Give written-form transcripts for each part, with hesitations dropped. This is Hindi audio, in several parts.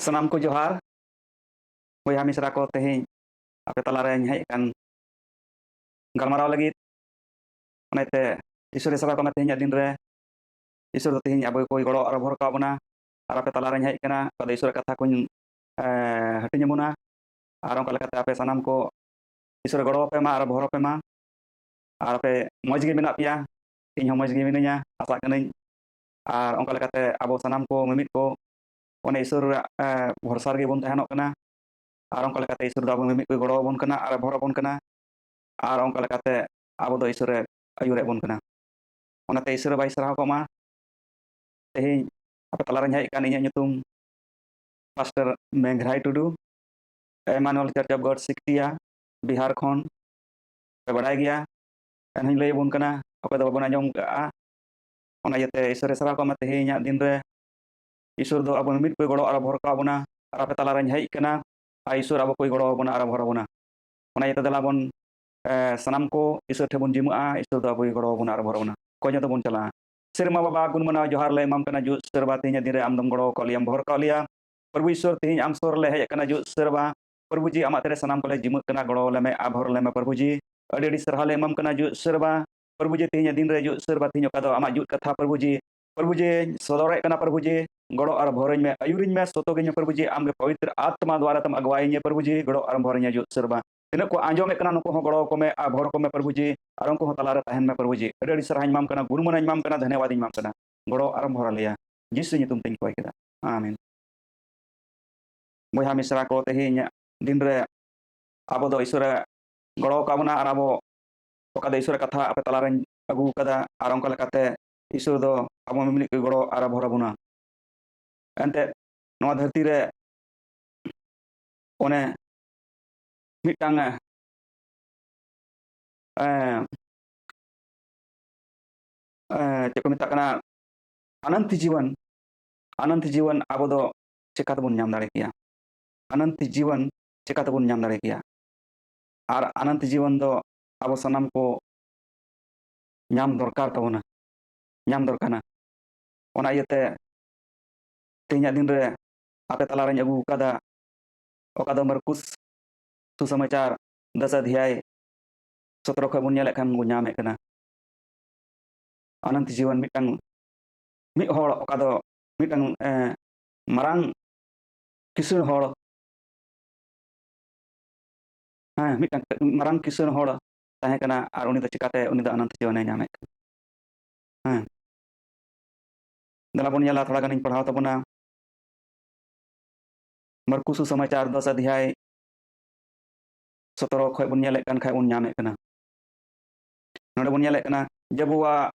Sanam ko johar, bᱚᱭᱦᱟ ᱢᱤᱥᱨᱟ ᱠᱚ ᱛᱮᱦᱮᱧ ᱟᱯᱮ ᱛᱟᱞᱟᱨᱮᱧ ᱦᱮᱡ ᱟᱠᱟᱱ ᱜᱟᱞᱢᱟᱨᱟᱣ ᱞᱟᱹᱜᱤᱫ ᱚᱱᱟᱛᱮ ᱤᱥᱚᱨᱮ ᱥᱟᱞᱟ ᱠᱚ ᱛᱮᱦᱮᱧᱟᱜ ᱫᱤᱱ ᱨᱮ ᱤᱥᱚᱨ ᱫᱚ ᱛᱮᱦᱮᱧ ᱟᱵᱚ ᱠᱚ ᱜᱚᱲᱚ ᱟᱨ ᱵᱷᱚᱨ ᱠᱟᱜ ᱵᱚᱱᱟ ᱟᱨ ᱟᱯᱮ ᱛᱟᱞᱟᱨᱮᱧ ᱦᱮᱡ ᱟᱠᱟᱱᱟ ᱟᱫᱚ ᱤᱥᱚᱨ ᱠᱟᱛᱷᱟ ᱠᱚᱧ ᱦᱟᱹᱴᱤᱧ ᱟᱵᱚᱱᱟ ᱟᱨ ᱚᱱᱠᱟ ᱞᱮᱠᱟᱛᱮ ᱟᱯᱮ ᱥᱟᱱᱟᱢ ᱠᱚ ᱤᱥᱚᱨ ᱜᱚᱲᱚ ᱟᱯᱮ ᱢᱟ ᱟᱨ ᱵᱷᱚᱨ ᱟᱯᱮ ᱢᱟ ᱟᱨ ᱟᱯᱮ ᱢᱚᱡᱽ ᱜᱮ ᱢᱮᱱᱟᱜ ᱯᱮᱭᱟ ᱤᱧ ᱦᱚᱸ ᱢᱚᱡᱽ ᱜᱮ ᱢᱤᱱᱟᱹᱧᱟ ᱟᱥᱟᱜ ᱠᱟᱹᱱᱟᱹᱧ ᱟᱨ ᱚᱱᱠᱟ ᱞᱮᱠᱟᱛᱮ ᱟᱵᱚ ᱥᱟᱱᱟᱢ ᱠᱚ ᱢᱤᱢᱤᱫ ᱠᱚ ᱚᱱᱮ ᱤᱥᱚᱨᱟᱜ ᱵᱷᱚᱨᱥᱟ ᱨᱮᱜᱮ ᱵᱚᱱ ᱛᱟᱦᱮᱱᱚᱜ ᱠᱟᱱᱟ ᱟᱨ ᱚᱱᱠᱟ ᱞᱮᱠᱟᱛᱮ ᱤᱥᱚᱨ ᱫᱚ ᱟᱵᱚ ᱢᱤᱢᱤᱫ ᱠᱚ ᱜᱚᱲᱚ ᱟᱵᱚᱱ ᱠᱟᱱᱟ ᱟᱨ ᱵᱷᱚᱨ ᱟᱵᱚᱱ ᱠᱟᱱᱟ ᱟᱨ ᱚᱱᱠᱟ ᱞᱮᱠᱟᱛᱮ ᱟᱵᱚ ᱫᱚ ᱤᱥᱚᱨᱮ ᱟᱹᱭᱩᱨᱮᱫ ᱵᱚᱱ ᱠᱟᱱᱟ ᱚᱱᱟᱛᱮ ᱤᱥᱚᱨ ᱵᱟᱭ ᱥᱟᱨᱦᱟᱣ ᱠᱚᱜ ᱢᱟ ᱛᱮᱦᱮᱧ ᱟᱯᱮ ᱛᱟᱞᱟᱨᱮᱧ ᱦᱮᱡ ᱟᱠᱟᱱ ᱤᱧᱟᱹᱜ ᱧᱩᱛᱩᱢ pastor Meghray Tudu Emmanuel church of God Sikstiya Bihar ᱠᱷᱚᱱ ᱯᱮ ᱵᱟᱲᱟᱭ ᱜᱮᱭᱟ ᱮᱱᱦᱚᱸᱧ ᱞᱟᱹᱭ ᱟᱵᱚᱱ ᱠᱟᱱᱟ ᱚᱠᱚᱭ ᱫᱚ ᱵᱟᱵᱚᱱ ᱟᱸᱡᱚᱢ ᱠᱟᱜᱼᱟ ᱚᱱᱟ ᱤᱭᱟᱹᱛᱮ ᱤᱥᱚᱨᱮ ᱥᱟᱨᱦᱟᱣ ᱠᱚᱜ ᱢᱟ ᱛᱮᱦᱮᱧᱟᱜ ᱫᱤᱱ ᱨᱮ ᱤᱥᱚᱨ ᱫᱚ ᱟᱵᱚ ᱢᱤᱫ ᱠᱚ ᱜᱚᱲᱚ ᱟᱨ ᱵᱷᱚᱨ ᱠᱟᱜ ᱵᱚᱱᱟ ᱟᱨ ᱟᱯᱮ ᱛᱟᱞᱟᱨᱮᱧ ᱦᱮᱡ ᱟᱠᱟᱱᱟ ᱟᱨ ᱤᱥᱚᱨ ᱟᱵᱚ ᱠᱚᱭ ᱜᱚᱲᱚ ᱟᱵᱚᱱᱟ ᱟᱨ ᱵᱷᱚᱨ ᱟᱵᱚᱱᱟ ᱚᱱᱟ ᱤᱭᱟᱹᱛᱮ ᱫᱮᱞᱟ ᱵᱚᱱ ᱥᱟᱱᱟᱢ ᱠᱚ ᱤᱥᱚᱨ ᱴᱷᱮᱱ ᱵᱚᱱ ᱡᱤᱢᱟᱹᱜᱼᱟ ᱤᱥᱚᱨ ᱫᱚ ᱟᱵᱚᱭ ᱜᱚᱲᱚ ᱟᱵᱚᱱᱟ ᱟᱨ ᱵᱷᱚᱨ ᱟᱵᱚᱱᱟ ᱚᱠᱚᱭ ᱧᱚᱜ ᱵᱚᱱ ᱪᱟᱞᱟᱜᱼᱟ ᱥᱮᱨᱢᱟ ᱵᱟᱵᱟ ᱜᱩᱱ ᱢᱟᱱᱟᱣ ᱡᱚᱦᱟᱨ ᱞᱮ ᱮᱢᱟᱢ ᱠᱟᱱᱟ ᱡᱩᱜ ᱥᱮᱨᱵᱟ ᱛᱮᱦᱮᱧᱟᱜ ᱫᱤᱱ ᱨᱮ ᱟᱢ ᱫᱚᱢ ᱜᱚᱲᱚ ᱟᱠᱟᱫ ᱞᱮᱭᱟᱢ ᱵᱷᱚᱨ ᱟᱠᱟᱫ ᱞᱮᱭᱟ प्रभु ईश्वर तेज आम सोर ले हेज कना जुत सेरवा प्रभु जी आमा तेरे सनाम कोले जिमुत कना गड़ो लेमे आभर लेमे प्रभु जी अड़ी सरहा ले एमम कना जुत सेरवा प्रभु जी तेज दिन रे जुत सेरवा तीन का आमा जुत कथा प्रभु जी सदोरे कना प्रभु जी गड़ो और भोरज में अयुरिज में सोतो गे प्रभु जी आम पवित्र आत्मा द्वारा तम अगवाई प्रभु जी गड़ो और भोरज जुत सेरवा तीन को आंजोम कना नुको गड़ो को में आ भोर को में प्रभु जी और उनको तलारे तहन में प्रभु जी अड़ी सरहा इमाम कना गुरुमन इमाम कना धन्यवाद इमाम कना गड़ो और भोर लिया जिस तुम तीन कोई केदा आमीन बॉयहा मिश्रा को तेहेñ दिन रे आबो दो ईश्वर गड़ो काबना और आबो ओका दो ईश्वर कथा आपे तलारेñ अगू कदा और onka लेकाते ईश्वर दो आबो मिमिक गड़ो और भर आबोना एनते नोआ धरती रे ओने मिटांग चेक को मेता कना अनंत जीवन आबो दो चिका तबोन नाम दाड़े किया अनंत जीवन चिका तबोन नाम दाड़े किया और अनंत जीवन दो आबो सनाम को नाम दरकार तबोना नाम दरकाना ओना इयते तेहेñ दिन रे आपे तलारेñ अगू कदा ओका दो मरकुस सुसमाचार 10 अध्याय 17 खय बुन नेले खान बुन नामे कना अनंत जीवन मिटांग मिद होड़ ओका दो मिटांग marang किसुन होड़ मिटांग marang किसुन होड़ ताहे कना और उनी दो चिकाते उनी दो अनंत जीवन ए नामे दला बुन नेला थोड़ा गानिñ पढ़ाव तबना मरकुस सुसमाचार 10 अध्याय 17 खय बुन नेले कान खय बुन नामे कना नोडे बुन नेले कना जब वह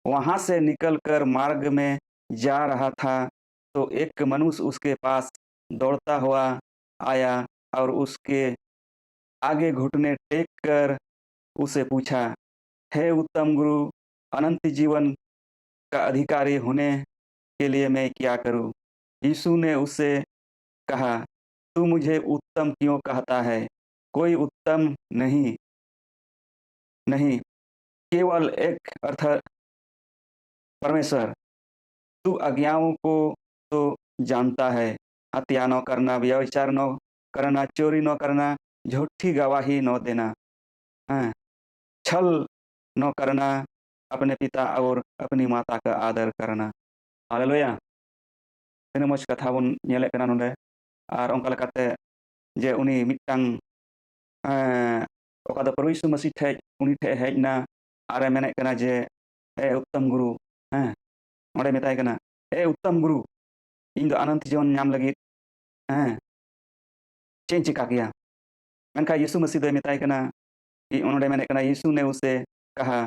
वहां से निकलकर मार्ग में जा रहा था तो एक मनुष्य उसके पास दौड़ता हुआ आया और उसके आगे घुटने टेक कर उसे पूछा, हे उत्तम गुरु, अनंत जीवन का अधिकारी होने के लिए मैं क्या करूं? यीशु ने उससे कहा, तू मुझे उत्तम क्यों कहता है? कोई उत्तम नहीं, केवल एक अर्थात परमेश्वर। तू आज्ञाओं को तो जानता है, हत्या न करना, व्यभिचार न करना, चोरी न करना, झूठी गवाही न देना, छल न करना, अपने पिता और अपनी माता का आदर करना। हालेलुया। ᱛᱤᱱᱟᱹᱜ ᱢᱚᱡᱽ ᱠᱟᱛᱷᱟ ᱵᱚᱱ ᱧᱮᱞᱮᱫ ᱠᱟᱱᱟ ᱱᱚᱰᱮ ᱟᱨ ᱚᱱᱠᱟ ᱞᱮᱠᱟᱛᱮ ᱡᱮ ᱩᱱᱤ ᱢᱤᱫᱴᱟᱝ ᱚᱠᱟ ᱫᱚ ᱯᱨᱚभु ᱭᱤᱥᱩ ᱢᱟᱥᱤᱦ ᱴᱷᱮᱡ ᱩᱱᱤ ᱴᱷᱮᱡ ᱦᱮᱡ ᱮᱱᱟ ᱟᱨᱮ ᱢᱮᱱᱮᱫ ᱠᱟᱱᱟ ᱡᱮ ᱮ ᱩᱛᱛᱚᱢ ᱜᱩᱨᱩ ᱚᱸᱰᱮ ᱢᱮᱛᱟᱭ ᱠᱟᱱᱟ ᱮ ᱩᱛᱛᱚᱢ ᱜᱩᱨᱩ ᱤᱧ ᱫᱚ अनंत जीवन ᱧᱟᱢ ᱞᱟᱹᱜᱤᱫ ᱪᱮᱫ ᱤᱧ ᱪᱤᱠᱟ ᱠᱮᱭᱟ ᱢᱮᱱᱠᱷᱟᱱ यीशु मसीह दोय मेताय कना नोडे मेने कना यीशु ने उसे कहा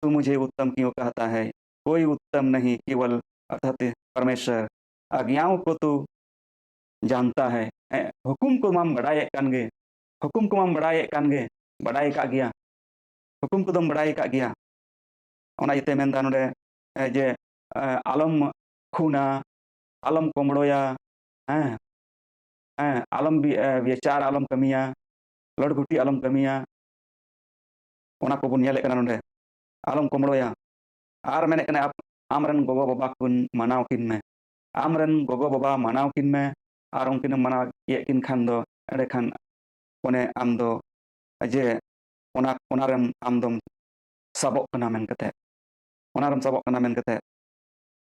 तू मुझे उत्तम क्यों कहता है कोई उत्तम नहीं केवल अर्थात परमेश्वर आज्ञाओं को तू जानता है हुकुम को माम बड़ाए कानगे हुकुम को माम बड़ाए कानगे बड़ाई का गया हुकुम को दम बड़ाई का गया ओना इते मेनदा नोडे जे आलम खुना आलम कोमड़ोया आलम व्यचार आलम कमिया लड़गुटी आलम कमिया ओना को बुन नेले कना नोडे आलम कोमड़ोया आर मेने कना आमरन गोगो बाबा कुन मनाव किन में आमरन गोगो बाबा मनाव किन में और उनकिन मनाव किन खान दो एंडे खान ओने आम दो जे ओनारेम आम दम सबक कना मेन कते ओनारेम सबक कना मेन कते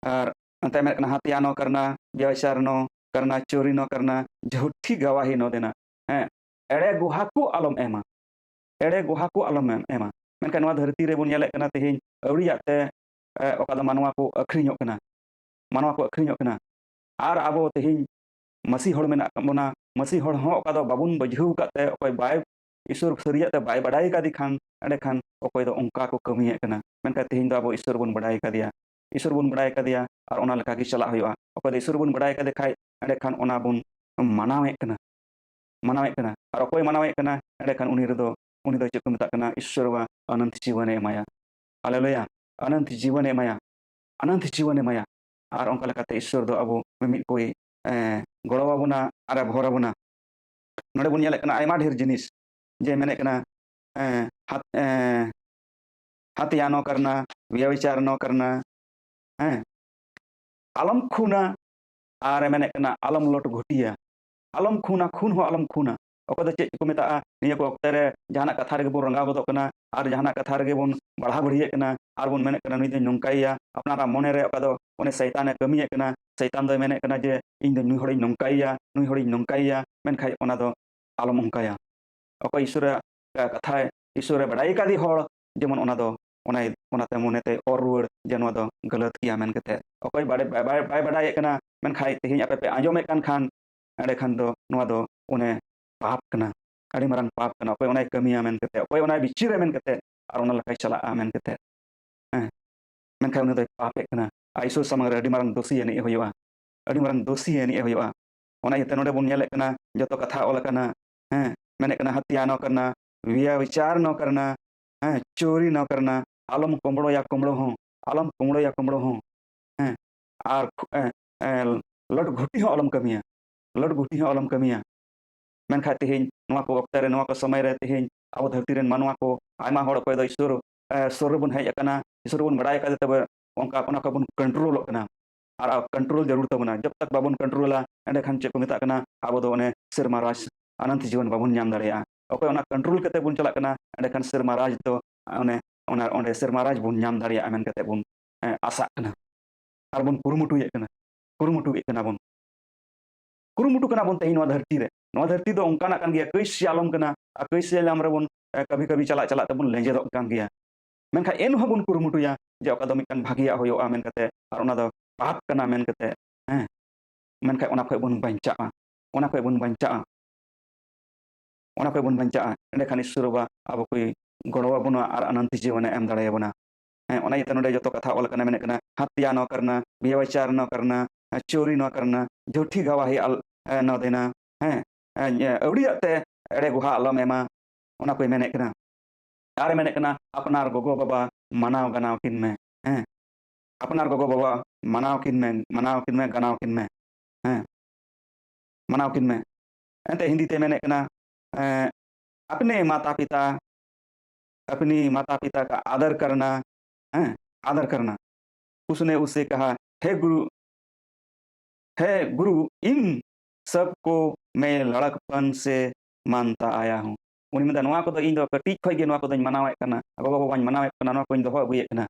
और अंते में हत्या न करना, व्यभिचार न करना, चोरी न करना, झूठी गवाही न देना, हैं एड़े गुहा को आलम एमा, एड़े गुहा को आलम एमा। मेनखान नवा धरती रे बुन नेले कना तेहेन अवड़ियाते ओका दो मानवा को अखरिñोग कना, मानवा को अखरिñोग कना और आबो तेहेन मसी हड़ मेना बोना, मसी हड़ हों ओका दो बाबुन बजहु काते ओकय बाय ईश्वर सरियाते बाय बडाय कादी खान एंडे खान ओकय दो ओंका को कमिये कना। मेनखान तेहेन दो आबो ईश्वर बुन बडाय कादिया, ईश्वर बुन बडाय कादिया और ओना लेका गे चला हुआ ओकय दो ईश्वर बुन बडाय कादे खाय एंडे खान ओना बुन मानावे कना, मानावे कना और ओकय मानावे कना एंडे खान उनी दो चेक को मेता कना ईश्वर वा अनंत जीवन एमाया। हालेलुया अनंत जीवन एमाया, अनंत जीवन एमाया और ओंका लेकाते ईश्वर दो आबो मिमिद कोई गड़ो आबोना और भोर आबोना। नोडे बुन नेले कना आयमा ढेर जिनिस जे मेने कना हत्या न करना, व्यभिचार न करना, हैं आलम खूना और मेने कना आलम लोट घुटिया, आलम खूना खून हो आलम खूना ओको दो चेक को मेता निया को ओक्ते रे जहाना कथा रे बोन रंगा गोदोग कना और जहाना कथा रे बोन बढ़ा बढ़िए कना और बोन मेने कना नुई दो नंकाइया अपनारा मने रे ओका दो ओने शैताने कमिए कना, शैतान दो मेने कना जे इन दो नुई हड़िन नंकाइया, नुई हड़िन नंकाइया मेनखाय ओना दो आलम अंकाया ओको ईश्वर कथा ईश्वर बडाई कादी हड़ जेमन ओना दो ओनाते मनेते और रुआड़ जे नोआ दो गलत किया मेन कते ओकय बाय बडाय कना मेनखाय तेहेन आपे पे आंजोमे कान खान एंडे खान दो नोआ दो ओने पाप कना, अड़ी मारांग पाप कना ओकय ओनाय कमिया मेन कते ओकय ओनाय बिचिरे मेन कते और ओना लेकाय चलाआ मेन कते हैं मेनखाय उनी दो पापे कना ईश्वर सामंग रे अड़ी मारांग दोषी एनी होयोआ, अड़ी मारांग दोषी एनी होयोआ। ओना इते नोडे बुन नेले कना जतो कथा ओल कना हैं मेने कना हत्या न करना, व्यभिचार न करना, हैं चोरी न करना, आलम कुंबड़ो या कुंबड़ो हो, आलम कुंबड़ो या कुंबड़ो हो, हैं और लट घुटी हो आलम कमिया, लट घुटी हो आलम कमिया। मेनखाय तेहेन नोआ को ऑक्ते रे नोआ को समय रे तेहेन आबो धरती रेन मानवा को आयमा हड़ अकय दो ईश्वर स्वर बुन हेज अकना, ईश्वर बुन बडाय कादे तबे ओंका ओना को बुन कंट्रोल कना और कंट्रोल जरूर तबना जब तक बाबुन कंट्रोला एंडे खान चेक को मेता कना आबो दो ओने सेरमा राज अनंत जीवन बाबुन नाम दाड़ेया ओकय ओना कंट्रोल कते बुन चला कना एंडे खान सेरमा राज दो ओने ओना ओंडे सेरमा राज बुन नाम दाड़ेया मेन कते बुन आशा कना और बुन कुरुमुटुये कना, कुरुमुटुये कना बुन कुरुमुटु कना बुन तेहेन नोआ धरती रे नोआ धरती दो ओंकाना कान गया कैसे आलम कना कैसे आलम रे बुन कभी कभी चला चला तबुन लेंजेदोग कान गया मेनखाय एन हो बुन कुरुमुटुया जे ओका दो मिदटांग भागिया होयोआ मेन कते और ओना दो पाप कना मेन कते हैं मेनखाय ओना खय बुन बांचाआ, ओना खय बुन बांचाआ, ओना खय बुन बांचाआ एंडे ईश्वर बा आबो कोई गड़ो आबोना और अनंत जीवन एम दाड़ेयाबोना। हैं ओना इते नोडे जतो कथा ओल कना मेने कना हत्या न करना, व्यभिचार न करना, चोरी न करना, झूठी गवाही न देना, हैं अवड़ियाते एड़े गुहा आलम एमा ओना कोय मेने कना और मेने कना अपनार गोगो बाबा मानाव गानाव किन में, हैं अपनार गोगो बाबा मानाव किन में गानाव किन में, हैं मानाव किन में एंते हिंदी ते मेने कना अपने माता पिता अपनी माता पिता का आदर करना, हैं आदर करना। उसने उससे कहा हे गुरु इन सबको मैं लड़कपन से मानता आया हूँ। उनी मेदा नोआ कोदो इन दो कटिज खय गे नोआ कोदोኝ मानावेत कना गोगो बाबाñ मानावेत कना नोआ कोኝ दोहो अगुयेत कना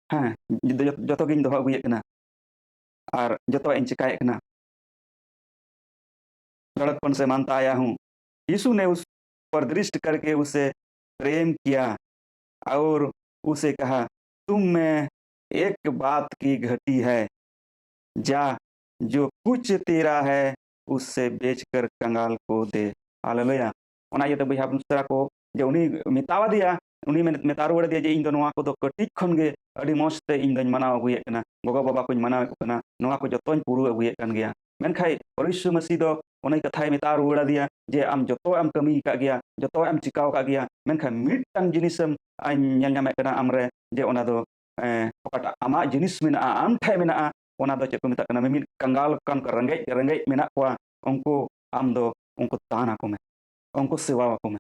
हाँ जतो गिñ दोहो अगुयेत कना और जतो इन चिकायेत कना लड़कपन से मानता आया हूँ। यीशु ने उस पर दृष्टि करके उसे प्रेम किया और उसे कहा तुम में एक बात की घटी है, जा जो कुछ तेरा है उससे बेचकर कंगाल को दे। हालेलुया ओना इयते बयहा बुनसरा को जे उनी मेतावा दिया उनी मेता रुवाड़ दिया जे इन दो नोआ कोदो कटिज खन गे अडी मौजते इन दोñ मानाव अगुयेत कना गोगो बाबा कोñ मानाव कना नोआ को जतोñ पुरु अगुयेत कान गया मेनखाय परमेश्वर मसीह दो ओनै कथाय मेता रुवाड़ दिया जे आम जतो आम कमी का गया जतो आम चिकाव का गया मेनखाय मिदटांग जिनिसम नेल ᱧᱟᱢᱮᱫ ᱠᱟᱱᱟ आमरे जे ओना दो ओकाटा आमा जिनिस मेना आम ठाय मेना ओना दो चेक को मेता कना मिमिद कंगाल कान को रंगेज रंगेज मेना कोआ उनको आम दो उनको ताना को में उनको सेवा को में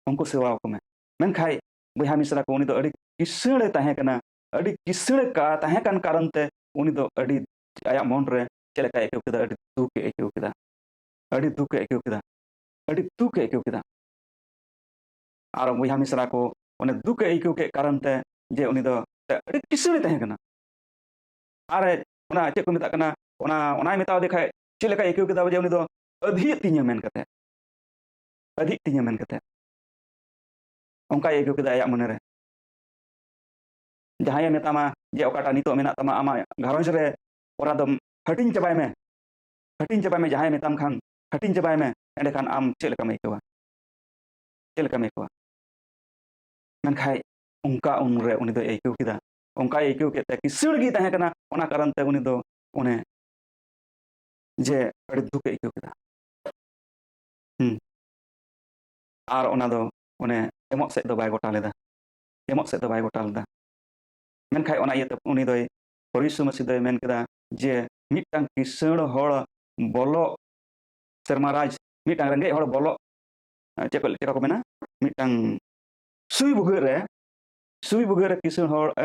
उनको सेवा को में मेनखाय बयहा मिसरा को उनी दो अडी किसणे ताहे कना अडी किसणे का ताहे कान कारण ते ᱩᱱᱤ ᱫᱚ ᱟᱹᱰᱤ ᱟᱭᱟᱜ ᱢᱚᱱ ᱨᱮ ᱪᱮᱫ ᱞᱮᱠᱟᱭ ᱟᱹᱭᱠᱟᱹᱣ ᱠᱮᱫᱟ? ᱟᱹᱰᱤ ᱫᱩᱠᱮ ᱟᱹᱭᱠᱟᱹᱣ ᱠᱮᱫᱟ, ᱟᱹᱰᱤ ᱫᱩᱠᱮ ᱟᱹᱭᱠᱟᱹᱣ ᱠᱮᱫᱟ, ᱟᱹᱰᱤ ᱫᱩᱠᱮ ᱟᱹᱭᱠᱟᱹᱣ ᱠᱮᱫᱟ। ᱟᱨ ᱵᱚᱭᱦᱟ ᱢᱤᱥᱨᱟ ᱠᱚ ᱚᱱᱮ ᱫᱩᱠᱮ ᱟᱹᱭᱠᱟᱹᱣ ᱠᱮᱫ ᱠᱟᱨᱚᱱ ᱛᱮ ᱡᱮ ᱩᱱᱤ ᱫᱚ ᱟᱹᱰᱤ ᱠᱤᱥᱟᱹᱬᱮ ᱛᱟᱦᱮᱸ ᱠᱟᱱᱟ। ᱟᱨ ᱚᱱᱟ ᱪᱮᱫ ᱠᱚ ᱢᱮᱛᱟᱜ ᱠᱟᱱᱟ, ᱚᱱᱟᱭ ᱢᱮᱛᱟᱣ ᱫᱮ ᱠᱷᱟᱡ ᱪᱮᱫ ᱞᱮᱠᱟᱭ ᱟᱹᱭᱠᱟᱹᱣ ᱠᱮᱫᱟ ᱡᱮ ᱩᱱᱤ ᱫᱚ ᱟᱹᱫᱷᱤᱭᱮᱜ ᱛᱤᱧᱟᱹ ᱢᱮᱱ ᱠᱟᱛᱮ, ᱟᱹᱫᱷᱤᱜ ᱛᱤᱧᱟᱹ ᱢᱮᱱ ᱠᱟᱛᱮ ᱚᱱᱠᱟᱭ ᱟᱹᱭᱠᱟᱹᱣ ᱠᱮᱫᱟ ᱟᱭᱟᱜ ᱢᱚᱱᱮ ᱨᱮ। ᱡᱟᱦᱟᱸᱭᱮ ᱢᱮᱛᱟᱢᱟ ᱡᱮ ᱚᱠᱟᱴᱟᱜ ᱱᱤᱛᱚᱜ ᱢᱮᱱᱟᱜ ᱛᱟᱢᱟ ᱟᱢᱟᱜ ᱜᱷᱟᱨᱚᱸᱡᱽ ᱨᱮ, ᱚᱱᱟ ᱫᱚ ᱦᱟᱹᱴᱤᱧ ᱪᱟᱵᱟᱭ ᱢᱮ, ᱦᱟᱹᱴᱤᱧ ᱪᱟᱵᱟᱭ ᱢᱮ, ᱡᱟᱦᱟᱸᱭ ᱢᱮᱛᱟᱢ ᱠᱷᱟᱱ ᱦᱟᱹᱴᱤᱧ ᱪᱟᱵᱟᱭ ᱢᱮ। ᱮᱸᱰᱮᱠᱷᱟᱱ ᱟᱢ ᱪᱮᱫ ᱞᱮᱠᱟᱢ ᱟᱹᱭᱠᱟᱹᱣᱟ? ᱪᱮᱫ ᱞᱮᱠᱟᱢ ᱟᱹᱭᱠᱟᱹᱣᱟ? ᱢᱮᱱᱠᱷᱟᱡ ᱚᱱᱠᱟ ᱩᱱᱨᱮ ᱩᱱᱤ ᱫᱚᱭ ᱟᱹᱭᱠᱟᱹᱣ ᱠᱮᱫᱟ, ᱚᱱᱠᱟᱭ ᱟᱹᱭᱠᱟᱹᱣ ᱠᱮᱫ ᱛᱮ ᱠᱤᱥᱟᱹᱬ ᱜᱮ ᱛᱟᱦᱮᱸ ᱠᱟᱱᱟ, ᱚᱱᱟ ᱠᱟᱨᱚᱱ ᱛᱮ ᱩᱱᱤ ᱫᱚ ᱚᱱᱮ ᱡᱮ ᱟᱹᱰᱤ ᱫᱩᱠᱮ ᱟᱹᱭᱠᱟᱹᱣ ᱠᱮᱫᱟ। ᱟᱨ ᱚᱱᱟ ᱫᱚ ᱚᱱᱮ ᱮᱢᱚᱜ ᱥᱮᱫ ᱫᱚ ᱵᱟᱭ ᱜᱚᱴᱟ ᱞᱮᱫᱟ, ᱮᱢᱚᱜ ᱥᱮᱫ ᱫᱚ ᱵᱟᱭ ᱜᱚᱴᱟ ᱞᱮᱫᱟ। ᱢᱮᱱᱠᱷᱟᱡ ᱚᱱᱟ ᱤᱭᱟᱹᱛᱮ ᱩᱱᱤ ᱫᱚᱭ ᱯᱚᱨᱤᱥᱩ ᱢᱟᱹᱥᱤ ᱫᱚᱭ ᱢᱮᱱ ᱠᱮᱫᱟ ᱡᱮ ᱢᱤᱫᱴᱟᱝ ᱠᱤᱥᱟᱹᱬ ᱦᱚᱲ ᱵᱚᱞᱚᱜ ᱥᱮᱨᱢᱟ ᱨᱟᱡᱽ, ᱢᱤᱫᱴᱟᱝ ᱨᱮᱸᱜᱮᱡ ᱦᱚᱲ ᱵᱚᱞᱚᱜ ᱪᱮᱫ ᱞᱮᱠᱟ ᱠᱚ ᱢᱮᱱᱟ, ᱢᱤᱫᱴᱟᱝ ᱥᱩᱭ ᱵᱷᱩᱜᱟᱹᱜ ᱨᱮ, ᱥᱩᱭ ᱵᱷᱩᱜᱟᱹᱜ ᱨᱮ ᱠᱤᱥᱟᱹᱬ ᱦᱚᱲ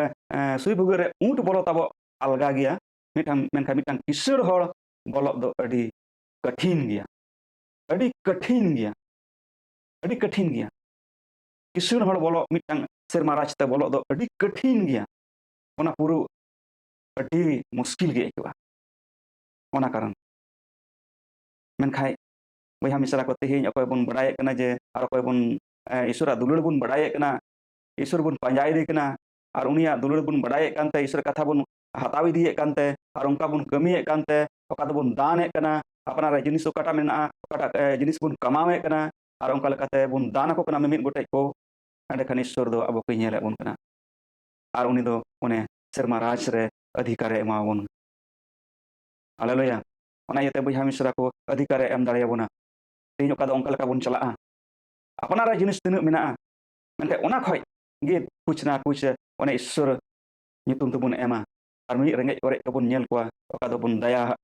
ᱥᱩᱭ ᱵᱷᱩᱜᱟᱹᱜ ᱨᱮ ᱩᱸᱴ ᱵᱚᱞᱚ ᱛᱟᱵᱚ ᱟᱞᱜᱟ ᱜᱮᱭᱟ, ᱢᱮᱱᱠᱷᱟᱱ ᱢᱤᱫᱴᱟᱝ ᱠᱤᱥᱟᱹᱬ ᱦᱚᱲ ᱵᱚᱞᱚᱜ ᱫᱚ ᱟᱹᱰᱤ ᱠᱚᱴᱷᱤᱱ ᱜᱮᱭᱟ, ᱟᱹᱰᱤ ᱠᱚᱴᱷᱤᱱ ᱜᱮᱭᱟ, ᱟᱹᱰᱤ ᱠᱚᱴᱷᱤᱱ ᱜᱮᱭᱟ। ᱠᱤᱥᱟᱹᱬ ᱦᱚᱲ ᱵᱚᱞᱚᱜ ᱢᱤᱫᱴᱟᱝ ᱥᱮᱨᱢᱟ ᱨᱟᱡᱽ ᱛᱮ ᱵᱚᱞᱚᱜ ᱫᱚ ᱟᱹᱰි ᱠᱚᱴᱷᱤᱱ ᱜᱮᱭᱟ। ᱚᱱᱟ ᱯᱩᱨᱟᱹ ᱟᱹᱰᱤ ᱢᱩᱥᱠᱤᱞ ᱜᱮ ᱟᱹᱭᱠᱟᱹᱜᱼᱟ, ᱚᱱᱟ ᱠᱟᱨᱚᱱ। ᱢᱮᱱᱠᱷᱟᱡ ᱵᱚᱭᱦᱟ ᱢᱤᱥᱨᱟ ᱠᱚ ᱛᱮᱦᱮᱧ ᱚᱠᱚᱭ ᱵᱚᱱ ᱵᱟᱲᱟᱭᱮᱫ ᱠᱟᱱᱟ ᱡᱮ, ᱟᱨ ᱚᱠᱚᱭ ᱵᱚᱱ ᱤᱥᱥᱚᱨᱟᱜ ᱫᱩᱞᱟᱹᱲ ᱵᱚᱱ ᱵᱟᱲᱟᱭᱮᱫ ᱠᱟᱱᱟ, ᱤᱥᱥᱚᱨ ᱵᱚᱱ ᱯᱟᱸᱡᱟᱭᱮᱫᱮ ᱠᱟᱱᱟ, ᱟᱨ ᱩᱱᱤᱭᱟᱜ ᱫᱩᱞᱟᱹᱲ ᱵᱚᱱ ᱵᱟᱲᱟᱭᱮᱫ ᱠᱟᱱᱛᱮ ᱤᱥᱥᱚᱨ ᱠᱟᱛᱷᱟ ᱵᱚᱱ ᱦᱟᱛᱟᱣ ᱤᱫᱤᱭᱮᱫ ᱠᱟᱱᱛᱮ, ᱟᱨ ᱚᱱᱠᱟ ᱵᱚᱱ ᱠᱟᱹᱢᱤᱭᱮᱫ ᱠᱟᱱᱛᱮ, ᱚᱠᱟ ᱫᱚᱵᱚᱱ ᱫᱟᱱᱮᱫ ᱠᱟᱱᱟ, ᱟᱯᱱᱟᱨᱟᱜ ᱡᱤᱱᱤᱥ ᱚᱠᱟᱴᱟᱜ ᱢᱮᱱᱟᱜᱼᱟ, ᱚᱠᱟᱴᱟᱜ ᱡᱤᱱᱤᱥ ᱵᱚᱱ ᱠᱟᱢᱟᱣᱮᱫ ᱠᱟᱱᱟ, ᱟᱨ ᱚᱱᱠᱟ ᱞᱮᱠᱟᱛᱮ ᱵᱚᱱ ᱫᱟᱱ ᱟᱠᱚ ᱠᱟᱱᱟ ᱢᱤᱢᱤᱫ ᱜᱚᱴᱮᱡ ᱠᱚ, ᱮᱸᱰᱮᱠᱷᱟᱱ ᱤᱥᱥᱚᱨ ᱫᱚ ᱟᱵᱚ ᱠᱚᱭ ᱧᱮᱞᱮᱫ ᱵᱚᱱ ᱠᱟᱱᱟ, ᱟᱨ ᱩᱱᱤ ᱫᱚ ᱚᱱᱮ ᱥᱮᱨᱢᱟ ᱨᱟᱡᱽ ᱨᱮ ᱚᱫᱷᱤᱠᱟᱨᱮ ᱮᱢᱟᱵᱚᱱ। ᱦᱟᱞᱮᱞᱩᱭᱟ। ᱚᱱᱟ ᱤᱭᱟᱹᱛᱮ ᱵᱚᱭᱦᱟ ᱢᱤᱥᱨᱟ ᱠᱚ ᱚᱫᱷᱤᱠᱟᱨᱮ ᱮᱢ ᱫᱟᱲᱮᱭᱟᱵᱚᱱᱟ। ᱛᱮᱦᱮᱧ ᱚᱠᱟ ᱫᱚ ᱚᱱᱠᱟ ᱞᱮᱠᱟ ᱵᱚᱱ ᱪᱟᱞᱟᱜᱼᱟ, ᱟᱯᱱᱟᱨᱟᱜ ᱡᱤᱱᱤᱥ ᱛᱤᱱᱟᱹᱜ ᱢᱮᱱᱟᱜᱼᱟ, ᱢᱮᱱᱠᱷᱟᱱ ᱚᱱᱟ ᱠᱷᱚᱡ ᱜᱮ ᱠᱩᱪ ᱱᱟ ᱠᱩᱪ ᱚᱱᱮ ᱤᱥᱥᱚᱨ ᱧᱩᱛᱩᱢ ᱛᱮᱵᱚᱱ ᱮᱢᱟ, ᱟᱨ ᱢᱤᱫ ᱨᱮᱸᱜᱮᱡ ᱚᱨᱮᱡ ᱠᱚᱵᱚᱱ ᱧᱮᱞ ᱠᱚᱣᱟ, ᱚᱠᱟ ᱫᱚᱵᱚᱱ ᱫᱟᱭᱟ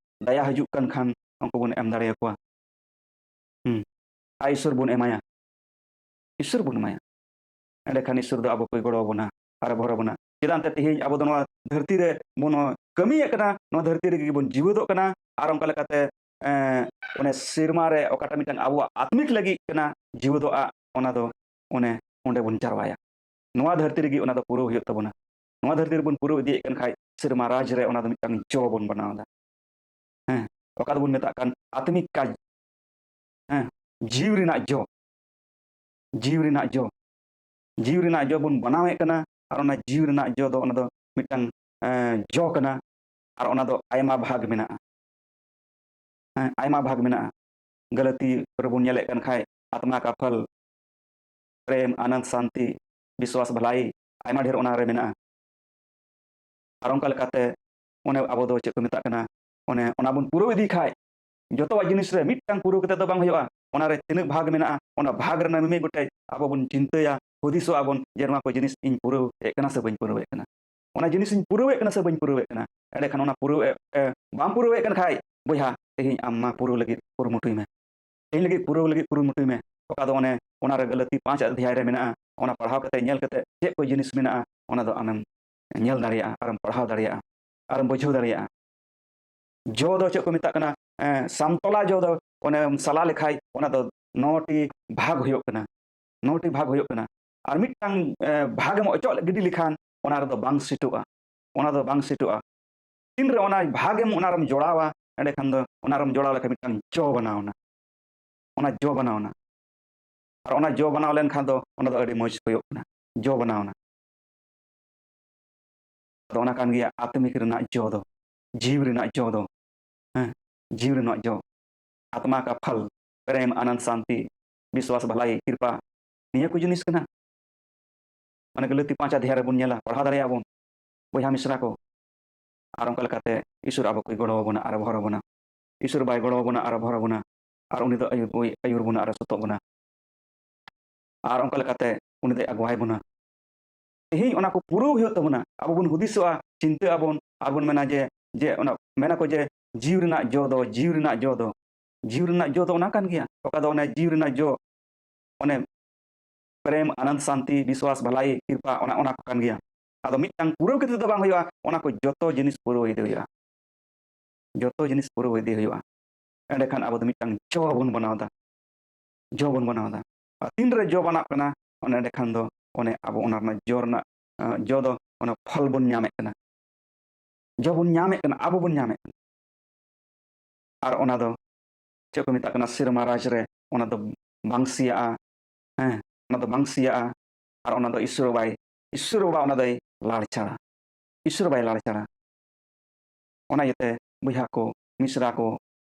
ᱦᱤᱡᱩᱜ ᱠᱟᱱ ᱠᱷᱟᱱ ᱩᱱᱠᱩ ᱵᱚᱱ ᱮᱢ ᱫᱟᱲᱮᱭᱟᱠᱚᱣᱟ। ᱟᱨ ᱤᱥᱥᱚᱨ ᱵᱚᱱ ᱮᱢᱟᱭᱟ, ᱤᱥᱥᱚᱨ ᱵᱚᱱ ᱮᱢᱟᱭᱟ, ᱮᱸᱰᱮᱠᱷᱟᱱ ᱤᱥᱥᱚᱨ ᱫᱚ ᱟᱵᱚ ᱠᱚᱭ ᱜᱚᱲᱚ ᱟᱵᱚᱱᱟ, ᱟᱨ ᱵᱷᱚᱨ ᱟᱵᱚᱱᱟ। ᱪᱮᱫᱟᱜ ᱮᱱᱛᱮ ᱛᱮᱦᱮᱧ ᱟᱵᱚ ᱫᱚ ᱱᱚᱣᱟ ᱫᱷᱟᱹᱨᱛᱤ ᱨᱮ ᱵᱚᱱ ᱠᱟᱹᱢᱤᱭᱮᱫ ᱠᱟᱱᱟ, ᱱᱚᱣᱟ ᱫᱷᱟᱹᱨᱛᱤ ᱨᱮᱜᱮ ᱵᱚᱱ ᱡᱤᱣᱮᱫᱚᱜ ᱠᱟᱱᱟ, ᱟᱨ ᱚᱱᱠᱟ ᱞᱮᱠᱟᱛᱮ ᱚᱱᱮ ᱥᱮᱨᱢᱟ ᱨᱮ ᱚᱠᱟᱴᱟᱜ ᱢᱤᱫᱴᱟᱝ ᱟᱵᱚᱣᱟᱜ ᱟᱛᱢᱤᱠ ᱞᱟᱹᱜᱤᱫ ᱠᱟᱱᱟ ᱡᱤᱣᱮᱫᱚᱜᱼᱟ, ᱚᱱᱟ ᱫᱚ ᱚᱱᱮ ᱚᱸᱰᱮ ᱵᱚᱱ ᱡᱟᱨᱣᱟᱭᱟ। ᱱᱚᱣᱟ ᱫᱷᱟᱹᱨᱛᱤ ᱨᱮᱜᱮ ᱚᱱᱟ ᱫᱚ ᱯᱩᱨᱟᱹᱣ ᱦᱩᱭᱩᱜ ᱛᱟᱵᱚᱱᱟ। ᱱᱚᱣᱟ ᱫᱷᱟᱹᱨᱛᱤ ᱨᱮᱵᱚᱱ ᱯᱩᱨᱟᱹᱣ ᱤᱫᱤᱭᱮᱫ ᱠᱟᱱ ᱠᱷᱟᱡ ᱥᱮᱨᱢᱟ ᱨᱟᱡᱽ ᱨᱮ ᱚᱱᱟ ᱫᱚ ᱢᱤᱫᱴᱟᱝ ᱡᱚ ᱵᱚᱱ ᱵᱮᱱᱟᱣᱫᱟ। ᱚᱠᱟ ᱫᱚᱵᱚᱱ ᱢᱮᱛᱟᱜ ᱠᱟᱱ ᱟᱛᱢᱤᱠ ᱠᱟᱡᱽ, ᱡᱤᱣᱤ ᱨᱮᱱᱟᱜ ᱡᱚ, ᱡᱤᱣᱤ ᱨᱮᱱᱟᱜ ᱡᱚ, ᱡᱤᱣᱤ ᱨᱮᱱᱟᱜ ᱡᱚ ᱵᱚᱱ ᱵᱮᱱᱟᱣᱮᱫ ᱠᱟᱱᱟ, ᱟᱨ ᱚᱱᱟ ᱡᱤᱣᱤ ᱨᱮᱱᱟᱜ ᱡᱚ ᱫᱚ ᱚᱱᱟ ᱫᱚ ᱢᱤᱫᱴᱟᱝ ᱡᱚ ᱠᱟᱱᱟ, ᱟᱨ ᱚᱱᱟ ᱫᱚ ᱟᱭᱢᱟ ᱵᱷᱟᱜᱽ ᱢᱮᱱᱟᱜᱼᱟ, ᱟᱭᱢᱟ ᱵᱷᱟᱜᱽ ᱢᱮᱱᱟᱜᱼᱟ। ᱜᱟᱞᱟᱛᱤ ᱨᱮᱵᱚᱱ ᱧᱮᱞᱮᱫ ᱠᱟᱱ ᱠᱷᱟᱡ आत्मा का फल प्रेम आनंद शांति विश्वास भलाई आयमा ढेर ओना रे मेना आर ओनका लेकाते ओने आबो दो चेक को मेता कना ओने ओना बुन पुरो इदी खाय जोतोवा जिनिस रे मिदटांग पुरो कते दो बांग हुयुआ ओना रे तिनाक भाग मेना ओना भाग रे मिमि गोटे आबो बुन चिंताया हुदिसो आबोन जे नोवा को जिनिस इन पुरो ए कना से बइन पुरो ए कना ओना जिनिस इन पुरो ए कना से बइन पुरो ए कना एडे खान ओना पुरो बाम पुरो ए कन खाय बोया तेहिं आम्मा पुरो लगी कुरुमुटुई में तेहिं लगी पुरो लगी कुरुमुटुई में ओका दो ओने ओना रे गलती 5 अध्याय रे मेना ओना पढ़ाव कते नेल कते चेक को जिनिस मेना ओना दो आमेम नेल दाड़िया आरम पढ़ाव दाड़िया आरम बुझाव दाड़िया जो दो चेक को मेता कना सामतला जो दो ओने सला लेखाय ओना दो 9टी भाग हुयुग कना 9टी भाग हुयुग कना आर मिदटांग भाग म अचो गिडी लिखान ओना रे दो बांग सिटुआ ओना दो बांग सिटुआ तीन रे ओना भाग एम ओना रम जोड़ावा एंडे खान दो ओना रम जोड़ाव लेखा मिदटांग जो बनावना ओना जो बनावना और ओना जो बनाव लेन खान दो ओना दो अडी मौज हुयुग कना जो बनावना तो ओना कान गिया आत्मिक रना जो दो जीव रना जो दो जीव रना जो आत्मा का फल प्रेम आनंद शांति विश्वास भलाई कृपा निया को जिनिस कना माने गलती 5 अध्याय रे बुन नेला पढ़ा दाड़िया बोन बोया मिश्रा को आर ओनका लेकाते ईश्वर आबो को गड़ो बोना आर भरो बोना ईश्वर बाय गड़ो बोना आर भरो बोना आर उनी दो आयुर बोना आर सतो बोना आर ओनका लेकाते उनी दो अगुवाय बोना तेहिं ओना को पुरो हुयुग तबोना आबो बुन हुदिसोआ चिंता आबोन आर बुन मेना जे ओना मेना को जे जीव रना जो दो जीव रना जो दो जीव रना जो दो ओना कान गिया ओका दो ओने जीव रना जो ओने प्रेम आनंद शांति विश्वास भलाई कृपा ओना ओना कान गिया ᱟᱫᱚ ᱢᱤᱫᱴᱟᱝ ᱯᱩᱨᱟᱹᱣ ᱠᱟᱛᱮ ᱫᱚ ᱵᱟᱝ ᱦᱩᱭᱩᱜᱼᱟ, ᱚᱱᱟ ᱠᱚ ᱡᱚᱛᱚ ᱡᱤᱱᱤस ᱯᱩᱨᱟᱹᱣ ᱤᱫᱤ ᱦᱩᱭᱩᱜᱼᱟ, ᱡᱚᱛᱚ ᱡᱤᱱᱤस ᱯᱩᱨᱟᱹᱣ ᱤᱫᱤ ᱦᱩᱭᱩᱜᱼᱟ। ᱮᱸᱰᱮᱠᱷᱟᱱ ᱟᱵᱚ ᱫᱚ ᱢᱤᱫᱴᱟᱝ ᱡᱚ ᱵᱚᱱ ᱵᱮᱱᱟᱣᱫᱟ, ᱡᱚ ᱵᱚᱱ ᱵᱮᱱᱟᱣᱫᱟ। ᱟᱨ ᱛᱤᱱᱨᱮ ᱡᱚ ᱵᱮᱱᱟᱜ ᱠᱟᱱᱟ, ᱚᱱᱮ ᱮᱸᱰᱮᱠᱷᱟᱱ ᱫᱚ ᱚᱱᱮ ᱟᱵᱚ ᱚᱱᱟ ᱨᱮᱱᱟᱜ ᱡᱚ ᱨᱮᱱᱟᱜ ᱡᱚ ᱫᱚ ᱚᱱᱟ ᱯᱷᱚᱞ ᱵᱚᱱ ᱧᱟᱢᱮᱫ ᱠᱟᱱᱟ, ᱡᱚ ᱵᱚᱱ ᱧᱟᱢᱮᱫ ᱠᱟᱱᱟ, ᱟᱵᱚ ᱵᱚᱱ ᱧᱟᱢᱮᱫ ᱠᱟᱱᱟ। ᱟᱨ ᱚᱱᱟ ᱫᱚ ᱪᱮᱫ ᱠᱚ ᱢᱮᱛᱟᱜ ᱠᱟᱱᱟ, ᱥᱮᱨᱢᱟ ᱨᱟᱡᱽ ᱨᱮ ᱚᱱᱟ ᱫᱚ ᱵᱟᱝ ᱥᱤᱭᱟᱜᱼᱟ, ᱦᱮᱸ, ᱚᱱᱟ ᱫᱚ ᱵᱟᱝ ᱥᱤᱭᱟᱜᱼᱟ। ᱟᱨ ᱚᱱᱟ ᱫᱚ ᱤᱥᱥᱚᱨ ᱵᱟᱵᱟ ᱚᱱᱟ ᱫᱚᱭ ᱞᱟᱲᱪᱟᱲᱟ, ᱤᱥᱥᱚᱨ ᱵᱟᱭ ᱞᱟᱲᱪᱟᱲᱟ। ᱚᱱᱟ ᱤᱭᱟᱹᱛᱮ ᱵᱚᱭᱦᱟ ᱠᱚ, ᱢᱤᱥᱨᱟ ᱠᱚ,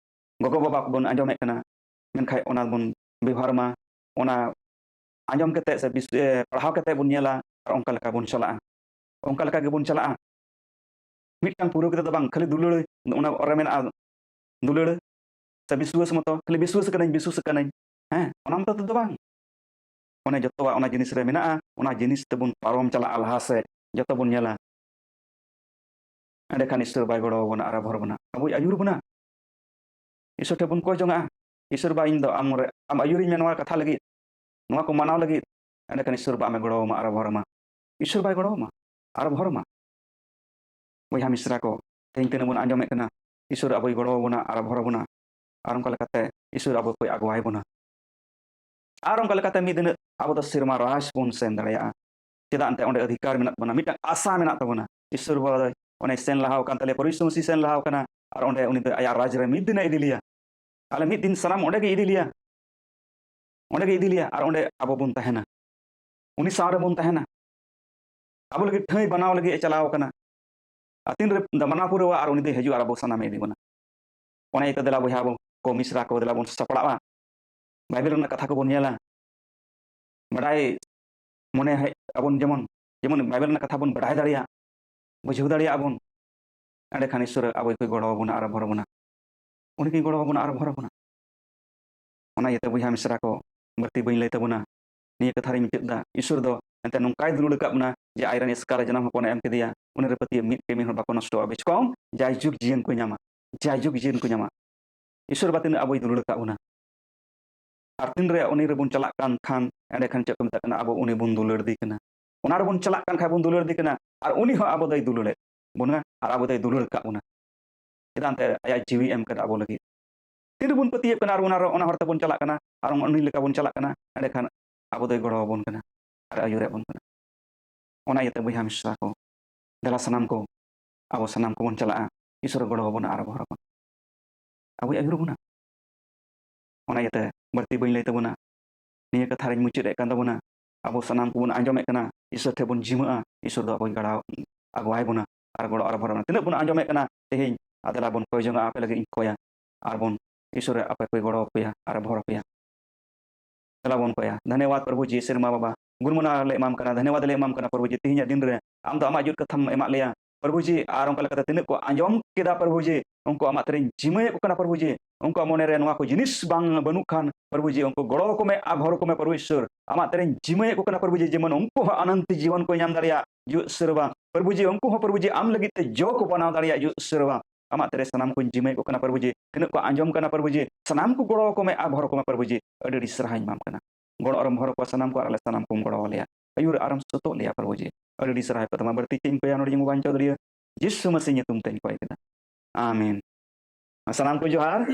ᱜᱚᱜᱚ-ᱵᱟᱵᱟ ᱠᱚᱵᱚᱱ ᱟᱸᱡᱚᱢᱮᱫ ᱠᱟᱱᱟ, ᱢᱮᱱᱠᱷᱟᱡ ᱚᱱᱟ ᱵᱚᱱ ᱵᱮᱵᱚᱦᱟᱨ ᱢᱟ, ᱚᱱᱟ ᱟᱸᱡᱚᱢ ᱠᱟᱛᱮᱫ ᱥᱮ ᱯᱟᱲᱦᱟᱣ ᱠᱟᱛᱮᱫ ᱵᱚᱱ ᱧᱮᱞᱟ, ᱟᱨ ᱚᱱᱠᱟ ᱞᱮᱠᱟ ᱵᱚᱱ ᱪᱟᱞᱟᱜᱼᱟ, ᱚᱱᱠᱟ ᱞᱮᱠᱟ ᱜᱮᱵᱚᱱ ᱪᱟᱞᱟᱜᱼᱟ। ᱢᱤᱫᱴᱟᱝ ᱯᱩᱨᱟᱹᱣ ᱠᱟᱛᱮᱫ ᱫᱚ ᱵᱟᱝ, ᱠᱷᱟᱹᱞᱤ ᱫᱩᱞᱟᱹᱲ, ᱚᱱᱟ ᱚᱨ ᱨᱮ ᱢᱮᱱᱟᱜᱼᱟ ᱫᱩᱞᱟᱹᱲ ᱥᱮ ᱵᱤᱥᱣᱟᱹᱥ ᱢᱚᱛᱚ, ᱠᱷᱟᱹᱞᱤ ᱵᱤᱥᱣᱟᱹᱥ ᱠᱟᱹᱱᱟᱹᱧ, ᱦᱮᱸ, ᱚᱱᱟ ᱢᱚᱛᱚ ᱛᱮᱫᱚ ᱵᱟᱝ। ᱚᱱᱮ ᱡᱚᱛᱚᱣᱟᱜ ᱚᱱᱟ ᱡᱤᱱᱤᱥ ᱨᱮ ᱢᱮᱱᱟᱜᱼᱟ, ᱚᱱᱟ ᱡᱤᱱᱤᱥ ᱛᱮᱵᱚᱱ ᱯᱟᱨᱚᱢ ᱪᱟᱞᱟᱜᱼᱟ ᱞᱟᱦᱟ ᱥᱮᱫ, ᱡᱚᱛᱚ ᱵᱚᱱ ᱧᱮᱞᱟ। ᱮᱸᱰᱮᱠᱷᱟᱱ ᱤᱥᱥᱚᱨ ᱵᱟᱭ ᱜᱚᱲᱚ ᱟᱵᱚᱱᱟ ᱟᱨ ᱟᱵᱚᱨ ᱵᱚᱱᱟ, ᱟᱵᱚᱭ ᱟᱹᱭᱩᱨ ᱵᱚᱱᱟ। ᱤᱥᱥᱚᱨ ᱴᱷᱮᱱ ᱵᱚᱱ ᱠᱚᱭ ᱡᱚᱝᱟᱜᱼᱟ, ᱤᱥᱥᱚᱨ ᱵᱟ ᱤᱧ ᱫᱚ ᱟᱢ ᱟᱹᱭᱩᱨᱤᱧ ᱢᱮ ᱱᱚᱣᱟ ᱠᱟᱛᱷᱟ ᱞᱟᱹᱜᱤᱫ, ᱱᱚᱣᱟ ᱠᱚ ᱢᱟᱱᱟᱣ ᱞᱟᱹᱜᱤᱫ। ᱮᱸᱰᱮᱠᱷᱟᱱ ᱤᱥᱥᱚᱨ ᱵᱟ ᱟᱢᱮ ᱜᱚᱲᱚ ᱟᱢᱟ ᱟᱨ ᱟᱵᱚᱨ ᱟᱢᱟ, ᱤᱥᱥᱚᱨ ᱵᱟᱭ ᱜᱚᱲᱚ ᱟᱢᱟ ᱟᱨ ᱟᱵᱚᱨ ᱟᱢᱟ। ᱵᱚᱭᱦᱟ ᱢᱤᱥᱨᱟ ᱠᱚ, ᱛᱮᱦᱮᱧ ᱛᱤᱱᱟᱹᱜ ᱵᱚᱱ ᱟᱸᱡᱚᱢᱮᱫ ᱠᱟᱱᱟ, ᱤᱥᱥᱚᱨ ᱟᱵᱚᱭ ᱜᱚᱲᱚ ᱟᱵᱚᱱᱟ ᱟᱨ ᱟᱵᱚᱨ ᱟᱵᱚᱱᱟ। ᱟᱨ ᱚᱱᱠᱟ ᱞᱮᱠᱟᱛᱮ ᱤᱥᱥᱚᱨ ᱟᱵᱚ ᱠᱚᱭ ᱟᱜᱩᱣᱟᱭ ᱵᱚᱱᱟ। ᱟᱨ ᱚᱱᱠᱟ ᱞᱮᱠᱟᱛᱮ ᱢᱤᱫ ᱫᱤᱱ ᱟᱵᱚ ᱫᱚ ᱥᱮᱨᱢᱟ ᱨᱟᱡᱽ ᱵᱚᱱ ᱥᱮᱱ ᱫᱟᱲᱮᱭᱟᱜᱼᱟ। ᱪᱮᱫᱟᱜ ᱮᱱᱛᱮ ᱚᱸᱰᱮ ᱚᱫᱷᱤᱠᱟᱨ ᱢᱮᱱᱟᱜ ᱛᱟᱵᱚᱱᱟ, ᱢᱤᱫᱴᱟᱝ ᱟᱥᱟ ᱢᱮᱱᱟᱜ ᱛᱟᱵᱚᱱᱟ। ᱤᱥᱥᱚᱨ ᱵᱟᱵᱟ ᱫᱚ ᱚᱱᱮ ᱥᱮᱱ ᱞᱟᱦᱟᱣ ᱟᱠᱟᱱ ᱛᱟᱞᱮᱭᱟ, ᱯᱚᱨᱤᱥ ᱢᱚᱥᱤ ᱥᱮᱱ ᱞᱟᱦᱟᱣ ᱟᱠᱟᱱᱟ, ᱟᱨ ᱚᱸᱰᱮ ᱩᱱᱤ ᱫᱚ ᱟᱭᱟᱜ ᱨᱟᱡᱽ ᱨᱮ ᱢᱤᱫ ᱫᱤᱱᱮ ᱤᱫᱤ ᱞᱮᱭᱟ। ᱟᱞᱮ ᱢᱤᱫ ᱫᱤᱱ ᱥᱟᱱᱟᱢ ᱚᱸᱰᱮ ᱜᱮ ᱤᱫᱤ ᱞᱮᱭᱟ, ᱚᱸᱰᱮ ᱜᱮ ᱤᱫᱤ ᱞᱮᱭᱟ, ᱟᱨ ᱚᱸᱰᱮ ᱟᱵᱚ ᱵᱚᱱ ᱛᱟᱦᱮᱱᱟ, ᱩᱱᱤ ᱥᱟᱶ ᱨᱮᱵᱚᱱ ᱛᱟᱦᱮᱱᱟ। ᱟᱵᱚ ᱞᱟᱹᱜᱤᱫ ᱴᱷᱟᱹᱭ ᱵᱮᱱᱟᱣ ᱞᱟᱹᱜᱤᱫ ᱮ ᱪᱟᱞᱟᱣ ᱟᱠᱟᱱᱟ। ᱟᱨ ᱛᱤᱱᱨᱮ ᱢᱟᱱᱟᱣ ᱯᱩᱨᱟᱹᱣᱟ, ᱟᱨ ᱩᱱᱤ ᱫᱚᱭ ᱦᱤᱡᱩᱜᱼᱟ, ᱟᱨ ᱟᱵᱚ ᱥᱟᱱᱟᱢᱮ ᱤᱫᱤ ᱵᱚᱱᱟ। ᱚᱱᱟ ᱤᱭᱟᱹᱛᱮ ᱫᱮᱞᱟ ᱵᱚᱭᱦᱟ ᱠᱚ, ᱢᱤᱥᱨᱟ ᱠᱚ, ᱫᱮᱞᱟ ᱵᱚᱱ ᱥᱟᱯᱲᱟᱜᱼᱟ, ᱵᱟᱭᱵᱮᱞ ᱨᱮᱱᱟᱜ ᱠᱟᱛᱷᱟ ᱠᱚᱵᱚᱱ ᱧᱮᱞᱟ, ᱵᱟᱰᱟᱭ ᱢᱚᱱᱮ ᱦᱮᱡ ᱟᱵᱚᱱ, ᱡᱮᱢᱚᱱ ᱵᱟᱭᱵᱮᱞ ᱨᱮᱱᱟᱜ ᱠᱟᱛᱷᱟ ᱵᱚᱱ ᱵᱟᱰᱟᱭ ᱫᱟᱲᱮᱭᱟᱜ, ᱵᱩᱡᱷᱟᱹᱣ ᱫᱟᱲᱮᱭᱟᱜ ᱵᱚᱱ। ᱮᱸᱰᱮᱠᱷᱟᱱ ᱤᱥᱥᱚᱨ ᱟᱵᱚ ᱠᱚᱭ ᱜᱚᱲᱚ ᱟᱵᱚᱱᱟ ᱟᱨ ᱟᱵᱚᱨ ᱟᱵᱚᱱᱟ, ᱩᱱᱤ ᱜᱮᱭ ᱜᱚᱲᱚ ᱟᱵᱚᱱᱟ ᱟᱨ ᱟᱵᱚᱨ ᱟᱵᱚᱱᱟ। ᱚᱱᱟ ᱤᱭᱟᱹᱛᱮ ᱵᱚᱭᱦᱟ ᱢᱤᱥᱨᱟ ᱠᱚ, ᱵᱟᱹᱲᱛᱤ ᱵᱟᱹᱧ ᱞᱟᱹᱭ ᱛᱟᱵᱚᱱᱟ, ᱱᱤᱭᱟᱹ ᱠᱟᱛᱷᱟ ᱨᱤᱧ ᱢᱩᱪᱟᱹᱫ ᱮᱫᱟ। ᱤᱥᱥᱚᱨ ᱫᱚ ᱮᱱᱛᱮ ᱱᱚᱝᱠᱟᱭ ᱫᱩᱞᱟᱹᱲ ᱟᱠᱟᱫ ᱵᱚᱱᱟ, ᱡᱮ ᱟᱡᱨᱮᱱ ᱮᱥᱠᱟᱨ ᱡᱟᱱᱟᱢ ᱦᱚᱯᱚᱱᱮ ᱮᱢ ᱠᱮᱫᱮᱭᱟ, ᱩᱱᱤ ᱨᱮ ᱯᱟᱹᱛᱭᱟᱹᱣ ᱢᱤᱫ ᱦᱚᱲ ᱵᱟᱠᱚ ᱱᱚᱥᱴᱚᱜᱼᱟ, ᱵᱮᱪ ᱠᱚᱢ ᱡᱟᱭᱡᱩᱜᱽ ᱡᱤᱭᱚᱱ ᱠᱚ ᱧᱟᱢᱟ, ᱡᱟᱭᱡᱩᱜᱽ ᱡᱤᱭᱚᱱ ᱠᱚ ᱧᱟᱢᱟ। ᱤᱥᱥᱚᱨ ᱵᱟ ᱛᱤᱱᱟᱹᱜ ᱟᱵᱚᱭ ᱫᱩᱞᱟᱹᱲ ᱟᱠᱟᱫ ᱵᱚᱱᱟ, ᱟᱨ ᱛᱤᱱᱨᱮ ᱩᱱᱤ ᱨᱮᱵᱚᱱ ᱪᱟᱞᱟᱜ ᱠᱟᱱ ᱠᱷᱟᱱ, ᱮᱸᱰᱮᱠᱷᱟᱱ ᱪᱮᱫ ᱠᱚ ᱢᱮᱛᱟᱜ ᱠᱟᱱᱟ, ᱟᱵᱚ ᱩᱱᱤ ᱵᱚᱱ ᱫᱩᱞᱟᱹᱲ ᱫᱮ ᱠᱟᱱᱟ। ᱚᱱᱟ ᱨᱮᱵᱚᱱ ᱪᱟᱞᱟᱜ ᱠᱟᱱ ᱠᱷᱟᱡ ᱵᱚᱱ ᱫᱩᱞᱟᱹᱲ ᱫᱮ ᱠᱟᱱᱟ, ᱟᱨ ᱩᱱᱤ ᱦᱚᱸ ᱟᱵᱚ ᱫᱚᱭ ᱫᱩᱞᱟᱹᱲᱮᱫ ᱵᱚᱱᱟ, ᱟᱨ ᱟᱵᱚ ᱫᱚᱭ ᱫᱩᱞᱟᱹᱲ ᱟᱠᱟᱫ ᱵᱚᱱᱟ। ᱪᱮᱫᱟᱜ ᱮᱱᱛᱮ ᱟᱭᱟᱜ ᱡᱤᱣᱤ ᱮᱢ ᱠᱟᱫᱟ ᱟᱵᱚ ᱞᱟᱹᱜᱤᱫ। ᱛᱤᱱ ᱨᱮᱵᱚᱱ ᱯᱟᱹᱛᱭᱟᱹᱜ ᱠᱟᱱᱟ, ᱟᱨ ᱚᱱᱟ ᱦᱚᱨ ᱛᱮᱵᱚᱱ ᱪᱟᱞᱟᱜ ᱠᱟᱱᱟ, ᱟᱨ ᱩᱱᱤ ᱞᱮᱠᱟ ᱵᱚᱱ ᱪᱟᱞᱟᱜ ᱠᱟᱱᱟ, ᱮᱸᱰᱮᱠᱷᱟᱱ ᱟᱵᱚ ᱫᱚᱭ ᱜᱚᱲᱚ ᱟᱵᱚᱱ ᱠᱟᱱᱟ ᱟᱨ ᱟᱹᱭᱩᱨᱮᱫ ᱵᱚᱱ ᱠᱟᱱᱟ। ᱚᱱᱟ ᱤᱭᱟᱹᱛᱮ ᱵᱚᱭᱦᱟ ᱢᱤᱥᱨᱟ ᱠᱚ, ᱫᱮᱞᱟ ᱥᱟᱱᱟᱢ ᱠᱚ, ᱟᱵᱚ ᱥᱟᱱᱟᱢ ᱠᱚᱵᱚᱱ ᱪᱟᱞᱟᱜᱼᱟ, ᱤᱥᱥᱚᱨ ᱜᱚᱲᱚ ᱟᱵᱚᱱᱟ ᱟᱨ ᱟᱵᱚᱨ ᱟᱵᱚᱱᱟ, ᱟᱵᱚᱭ ᱟᱹᱭᱩᱨ ᱵᱚᱱᱟ। ᱚᱱᱟ ᱤᱭᱟᱹᱛᱮ ᱵᱟᱹᱲᱛᱤ ᱵᱟᱹᱧ ᱞᱟᱹᱭ ᱛᱟᱵᱚᱱᱟ, ᱱᱤᱭᱟᱹ ᱠᱟᱛᱷᱟ ᱨᱤᱧ ᱢᱩᱪᱟᱹᱫ ᱠᱟᱱ ᱛᱟᱵᱚᱱᱟ। ᱟᱵᱚ ᱥᱟᱱᱟᱢ ᱠᱚᱵᱚᱱ ᱟᱸᱡᱚᱢᱮᱫ ᱠᱟᱱᱟ, ᱤᱥᱥᱚᱨ ᱴᱷᱮᱱ ᱵᱚᱱ ᱡᱤᱢᱟᱹᱜᱼᱟ, ᱤᱥᱥᱚᱨ ᱫᱚ ᱟᱵᱚᱭ ᱟᱜᱩᱣᱟᱭ ᱵᱚᱱᱟ, ᱟᱨ ᱜᱚᱲᱚ ᱟᱨ ᱟᱵᱚᱨ ᱟᱵᱚᱱᱟ। ᱛᱤᱱᱟᱹᱜ ᱵᱚᱱ ᱟᱸᱡᱚᱢᱮᱫ ᱠᱟᱱᱟ ᱛᱮᱦᱮᱧ, ᱟᱫᱮᱞᱟ ᱵᱚᱱ ᱠᱚᱭ ᱡᱚᱝᱟᱜᱼᱟ, ᱟᱯᱮ ᱞᱟᱹᱜᱤᱫ ᱤᱧ ᱠᱚᱭᱟ, ᱟᱨ ᱵᱚᱱ ᱤᱥᱥᱚᱨ ᱟᱯᱮ ᱠᱚᱭ ᱜᱚᱲᱚ ᱟᱯᱮᱭᱟ ᱟᱨ ᱟᱵᱚᱨ ᱟᱯᱮᱭᱟ। ᱫᱮᱞᱟ ᱵᱚᱱ ᱠᱚᱭᱟ। धन्यवाद प्रभु जी, सेरमा बाबा गुणमना ले एमाम कना, धन्यवाद ले एमाम कना प्रभु जी, तेहिᱧᱟᱜ दिन रे आम दो आमाग जुट कथाम एमाग लेया प्रभु जी, आर onka lekate तिनाग को आंजोम केदा प्रभु जी, उनको आमाग तेरेñ जिमाये को कना प्रभु जी, उनको मने रे नोवा को जिनिस बांग बानुग खान प्रभु जी, उनको गड़ो को में आभर को में प्रभु ईश्वर आमाग तेरेñ जिमाये को कना प्रभु जी, जेमन उनको अनंत जीवन को नाम दाड़िया जो ईश्वर प्रभु जी, उनको प्रभु जी आम लगित ते जो को बनाव दाड़िया जो ईश्वर आमाग तेरे सनाम को जिमाये को कना प्रभु जी, तिनाग को आंजोम कना प्रभु जी, सनाम को गड़ो को में आभर को में प्रभु जी, अड़ी अड़ी सराहኝ माम कना गड़ो आरम भर को सनाम को आले सनाम को गड़ो लेया अयुर आरम सतो लेया प्रभु जी, अड़ी सराहय को तमा बर्ती चेñ को या नोड़ी बांचो दरिया यीशु मसीह ñutum तेñ को केदा आमीन। सनाम को जोहार।